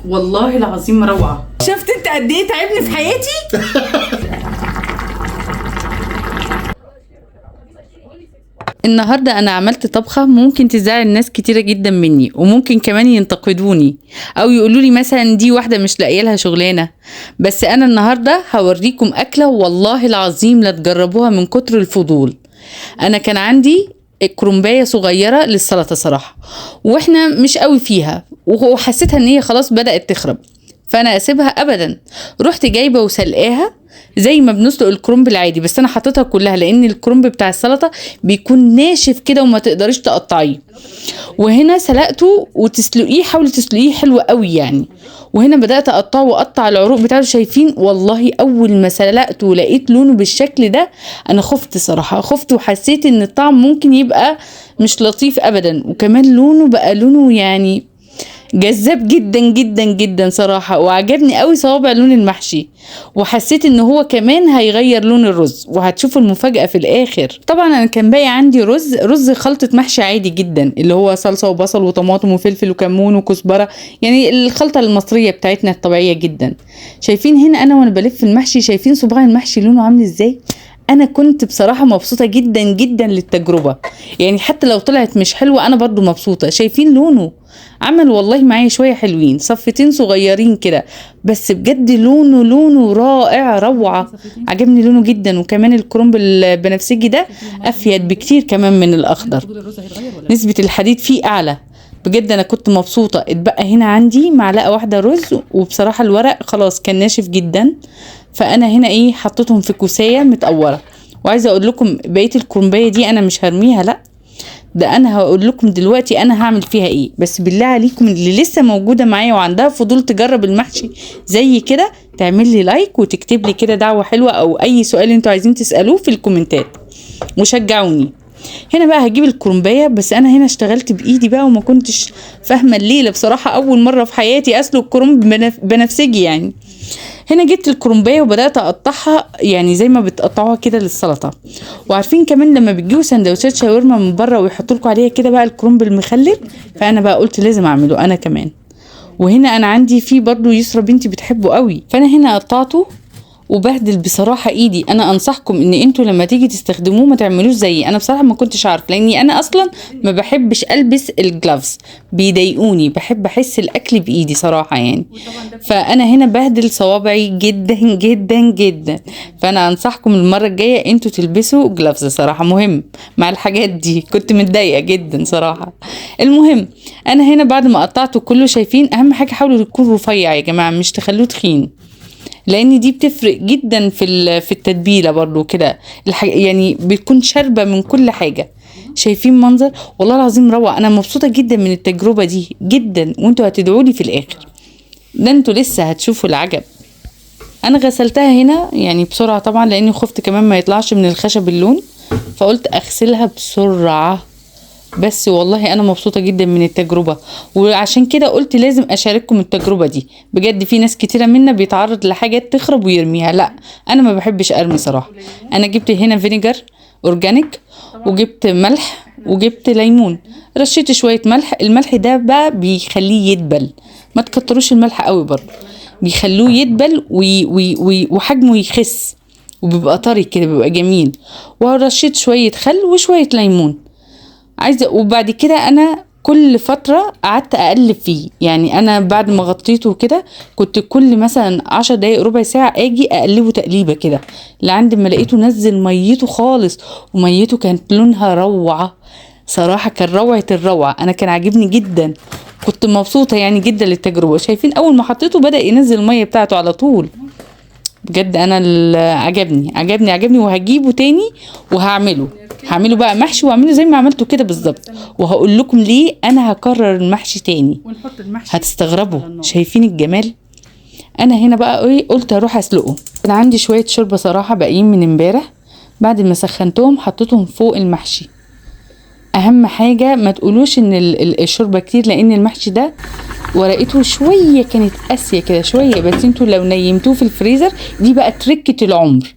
والله العظيم روعه. شفت انت قد ايه تعبني في حياتي؟ النهارده انا عملت طبخه ممكن تزعل ناس كتيره جدا مني، وممكن كمان ينتقدوني او يقولوا لي مثلا دي واحده مش لاقيه لها شغلانه. بس انا النهارده هوريكم اكله والله العظيم لا تجربوها من كتر الفضول. انا كان عندي كرنبايه صغيره للسلطه صراحه، واحنا مش قوي فيها، وحسيتها ان هي خلاص بدات تخرب، فانا اسيبها ابدا. رحت جايبه وسلقاها زي ما بنسلق الكرنب العادي، بس انا حطيتها كلها لان الكرنب بتاع السلطه بيكون ناشف كده وما تقدريش تقطعيه. وهنا سلقته، وتسلقيه حاولي تسلقيه حلو قوي يعني. وهنا بدات اقطعه واقطع العروق بتاعته. شايفين والله اول ما سلقته ولقيت لونه بالشكل ده انا خفت صراحه، خفت وحسيت ان الطعم ممكن يبقى مش لطيف ابدا. وكمان لونه بقى لونه يعني جذاب جدا جدا جدا صراحة، وعجبني قوي صوابع لون المحشي، وحسيت ان هو كمان هيغير لون الرز، وهتشوفوا المفاجأة في الاخر. طبعا انا كان باقي عندي رز خلطة محشي عادي جدا، اللي هو صلصة وبصل وطماطم وفلفل وكمون وكزبرة، يعني الخلطة المصرية بتاعتنا الطبيعية جدا. شايفين هنا انا وانا بلف المحشي، شايفين صباع المحشي لونه عامل ازاي؟ انا كنت بصراحة مبسوطة جدا جدا للتجربة، يعني حتى لو طلعت مش حلوة انا برضو مبسوطة. شايفين لونه عمل والله معايا شوية حلوين، صفتين صغيرين كده، بس بجد لونه رائع روعة. عجبني لونه جدا. وكمان الكرنب البنفسجي ده افيد بكتير كمان من الاخضر، نسبة الحديد فيه اعلى. بجد انا كنت مبسوطة. اتبقى هنا عندي معلقة واحدة رز، وبصراحة الورق خلاص كان ناشف جدا، فانا هنا ايه حطيتهم في كوساية متقورة. وعايزة اقول لكم بقية الكرنباية دي انا مش هرميها، لا ده انا هقول لكم دلوقتي انا هعمل فيها ايه. بس بالله عليكم اللي لسه موجوده معايا وعندها فضول تجرب المحشي زي كده تعمل لي لايك وتكتب لي كده دعوه حلوه او اي سؤال انتوا عايزين تسالوه في الكومنتات وشجعوني. هنا بقى هجيب الكرنبايه، بس انا هنا اشتغلت بايدي بقى وما كنتش فاهمه الليله بصراحه، اول مره في حياتي اسلق كرنب بنفسجي يعني. هنا جبت الكرنبايه وبدات اقطعها يعني زي ما بتقطعوها كده للسلطه. وعارفين كمان لما بتجيبوا سندوتشات شاورما من بره ويحطوا لكم عليها كده بقى الكرنب المخلل، فانا بقى قلت لازم اعمله انا كمان. وهنا انا عندي فيه برضو يسرا بنتي بتحبه قوي، فانا هنا قطعته وبهدل بصراحه ايدي. انا انصحكم ان انتوا لما تيجي تستخدموه ما تعملوش زيي، انا بصراحه ما كنتش عارف لاني انا اصلا ما بحبش البس الجلافز، بيضايقوني، بحب احس الاكل بايدي صراحه يعني. فانا هنا بهدل صوابعي جدا جدا جدا، فانا انصحكم المره الجايه انتوا تلبسوا جلافز صراحه، مهم مع الحاجات دي. كنت متضايقه جدا صراحه. المهم انا هنا بعد ما قطعته كله، شايفين اهم حاجه حاولوا تكون رفيع يا جماعه، مش تخلوه تخين، لان دي بتفرق جدا في التتبيله برضو كده، يعني بتكون شاربه من كل حاجه. شايفين منظر والله العظيم روعه. انا مبسوطه جدا من التجربه دي جدا، وانتوا هتدعوا لي في الاخر، ده انتوا لسه هتشوفوا العجب. انا غسلتها هنا يعني بسرعه طبعا لاني خفت كمان ما يطلعش من الخشب اللون، فقلت اغسلها بسرعه. بس والله انا مبسوطه جدا من التجربه، وعشان كده قلت لازم اشارككم التجربه دي. بجد في ناس كتيره منا بيتعرض لحاجات تخرب ويرميها، لا انا ما بحبش ارمي صراحه. انا جبت هنا فينيجر اورجانيك، وجبت ملح، وجبت ليمون، رشيت شويه ملح. الملح ده بقى بيخليه يدبل، ما تكتروش الملح قوي برضه، بيخلوه يدبل وحجمه يخس، وبيبقى طري كده بيبقى جميل. ورشيت شويه خل وشويه ليمون. عايزه وبعد كده انا كل فتره قعدت اقلب فيه، يعني انا بعد ما غطيته كده كنت كل مثلا 10 دقايق ربع ساعه اجي اقلبه تقليبه كده لعند ما لقيته نزل ميته خالص، وميته كانت لونها روعه صراحه، كان روعه الروعه. انا كان عاجبني جدا، كنت مبسوطه يعني جدا للتجربه. شايفين اول ما حطيته بدا ينزل الميه بتاعته على طول. بجد انا عجبني وهجيبه تاني هعمله بقى محشي، واعمله زي ما عملته كده بالظبط. وهقول لكم ليه انا هكرر المحشي تاني، هتستغربوا. شايفين الجمال؟ انا هنا بقى ايه قلت اروح اسلقه. انا عندي شويه شوربه صراحه باقيين من امبارح، بعد ما سخنتهم حطيتهم فوق المحشي. اهم حاجه ما تقولوش ان الشوربه كتير، لان المحشي ده ورقته شويه كانت قاسيه كده شويه، بس انتوا لو نيمتوه في الفريزر، دي بقى تركه العمر،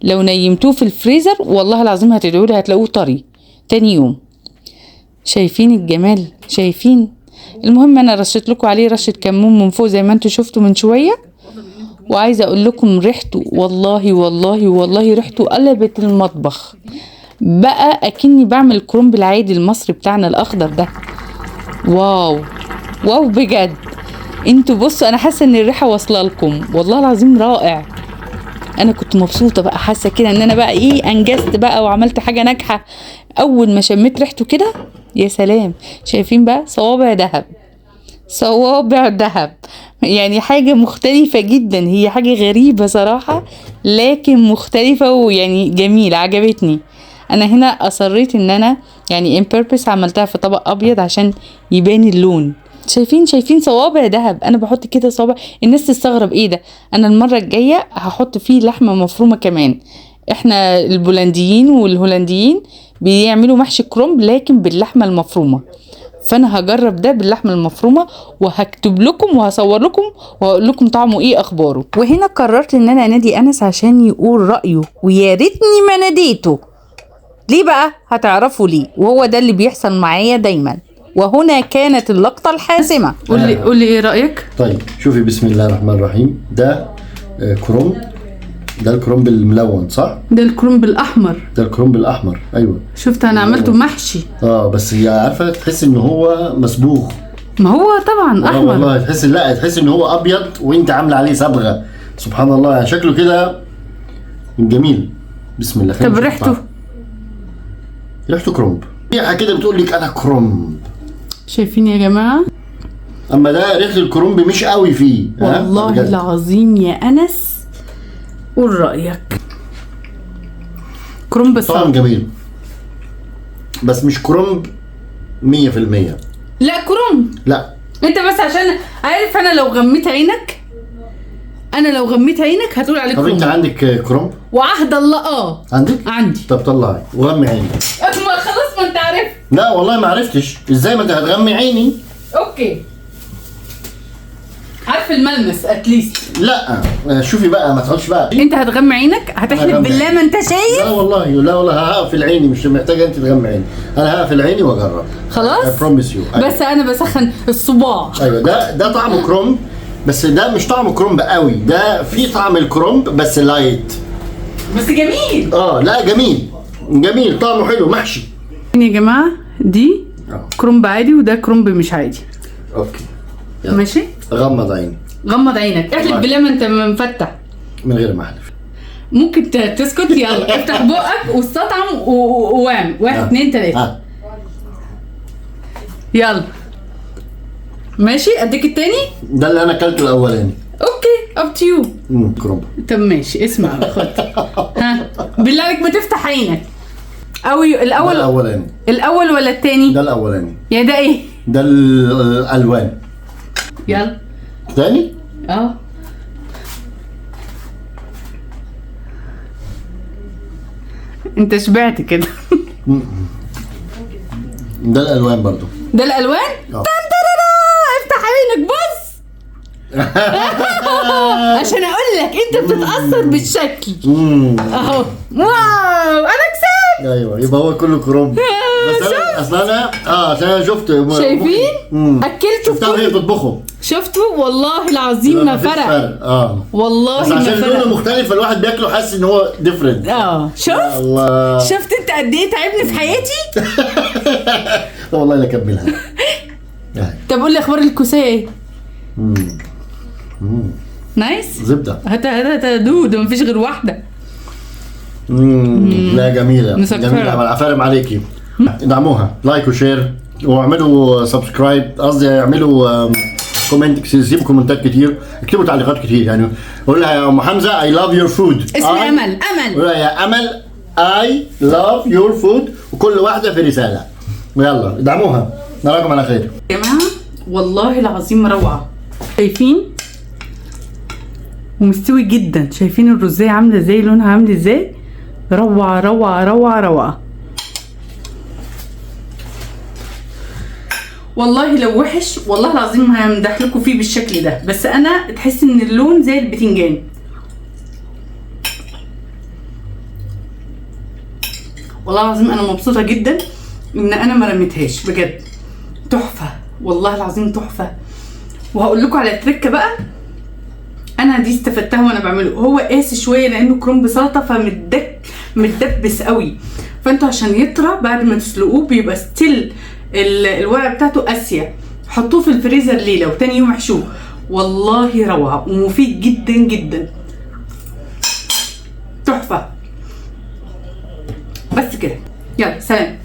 لو نيمتوه في الفريزر والله العظيم هتدعوا لي هتلاقوه طري تاني يوم. شايفين الجمال؟ شايفين المهم انا رشيت لكم عليه رشه كمون من فوق زي ما انتم شفتوا من شويه. وعايزه اقول لكم ريحته والله والله والله ريحته قلبت المطبخ بقى اكني بعمل كرنب العادي المصري بتاعنا الاخضر ده. واو واو بجد. انتوا بصوا انا حاسه ان الريحه واصله لكم والله العظيم رائع. انا كنت مبسوطه بقى حاسه كده ان انا بقى ايه انجزت بقى وعملت حاجه ناجحه. اول ما شميت ريحته كده يا سلام. شايفين بقى صوابع دهب صوابع دهب. يعني حاجه مختلفه جدا. هي حاجه غريبه صراحه لكن مختلفه ويعني جميله عجبتني. انا هنا اصريت ان انا يعني ان purpose عملتها في طبق ابيض عشان يبان اللون. شايفين صوابع دهب. انا بحط كده صوابع الناس تستغرب ايه ده. انا المره الجايه هحط فيه لحمه مفرومه كمان. احنا البولنديين والهولنديين بيعملوا محشي كرنب لكن باللحمه المفرومه. فانا هجرب ده باللحمه المفرومه وهكتب لكم وهصور لكم وهقول لكم طعمه ايه اخباره. وهنا قررت ان انا انادي انس عشان يقول رايه ويا ريتني ما ناديته. ليه بقى؟ هتعرفوا ليه وهو ده اللي بيحصل معايا دايما. وهنا كانت اللقطة الحاسمة. قول لي ايه رأيك؟ طيب شوفي بسم الله الرحمن الرحيم. ده كرنب. ده الكرنب الملون صح؟ ده الكرنب الأحمر. ده الكرنب الأحمر أيوه. شفت أنا عملته محشي. بس هي عارفة تحس إن هو مسبوغ. ما هو طبعا أحمر. والله تحس إن هو أبيض وأنت عاملة عليه صبغة. سبحان الله يعني شكله كده جميل. بسم الله. طب ريحته كرنب. ريحة كده بتقول لك أنا كرنب. شايفين يا جماعة؟ اما ده ريحه الكرنب مش قوي فيه. والله العظيم يا انس قول رايك. كرنب طعم جميل بس مش كرنب 100%. لا كرنب. لا انت بس عشان عارف انا لو غميت عينك هتقول عليك كرنب. طب انت عندك كرنب؟ وعهد الله عندك؟ عندي. طب طلعي وغمي عيني. ما خلاص ما انت عارف. لا والله ما عرفتش ازاي. ما انت هتغمي عيني. اوكي عارف الملمس اتليست. لا شوفي بقى ما تقعدش بقى. انت هتغمي عينك هتحلف بالله ما انت شايف. لا والله هقفل عيني. مش محتاجه انت تغمي عيني. انا هقفل عيني واجرب. خلاص I promise you. بس انا بسخن الصباع. ايوه ده طعمه كرنب بس ده مش طعمه كرنب قوي. ده في طعم الكرنب بس لايت. بس جميل. لا جميل طعمه حلو محشي. يا جماعه دي كرنب عادي وده كرنب مش عادي. اوكي يلا. ماشي. غمض عيني. غمض عينك. احلف بالله ما انت مفتح. من غير ما احلف. ممكن تسكت. يلا افتح بقك واستطعم ووام 1 2 3. يلا ماشي. اديك التاني. ده اللي انا اكلته الاولاني. اوكي اب تو يو. كرنب. طب ماشي اسمع خد. ها بالله عليك ما تفتح عينك. الاول. ده الاولاني. الاول ولا التاني؟ ده الاولاني. يا ده ايه؟ ده الالوان. يلا تاني. انت شبعت كده. ده الالوان برضو. ده الالوان. افتح عينك بص. عشان اقول لك انت بتتاثر بالشكل. اهو واو انا كسبت. ايوه يبقى هو كله كرنب. بس انا اصلا عشان انا شفت. شايفين؟ اكلته شفتها وهي بتطبخه. شفتوا والله العظيم ما فرق. والله بس عشان لونه مختلف الواحد بياكله حاسس ان هو ديفرنت. شفت الله. شفت انت قد ايه تعبني في حياتي. والله لا اكملها. طب قول لي اخبار الكوسيه ايه؟ نايس. زبده. هات دود مفيش غير واحده. لا جميله مسكرة. جميله. عفارم عليكي. ادعموها لايك وشير واعملوا سبسكرايب. قصدي اعملوا كومنت. سيبوا كومنتات كتير. اكتبوا تعليقات كتير يعني. قول لها يا ام حمزه I love your food. اسمي امل. قول لها يا امل I love your food. وكل واحده في رساله. ويلا ادعموها. نراكم على خير يا جماعه. والله العظيم روعه. شايفين ومستوي جدا. شايفين الرزايه عامله ازاي لونها عامل ازاي. روعه روعه روعه روعه. والله لو وحش والله العظيم همدح لكم فيه بالشكل ده. بس انا تحس ان اللون زي البتنجان. والله العظيم انا مبسوطه جدا ان انا ما رميتهاش بجد. تحفه والله العظيم تحفه. وهقول لكم على تركه بقى، انا دي استفدتها وانا بعمله. هو قاسي شويه لانه كرنب سلطه متدبس قوي، فانتوا عشان يطرى بعد ما تسلقوه بيبقى ستيل الورقه بتاعته قاسيه. حطوه في الفريزر ليله وتاني يوم احشوه، والله روعه ومفيد جدا جدا، تحفه. بس كده، يلا سلام.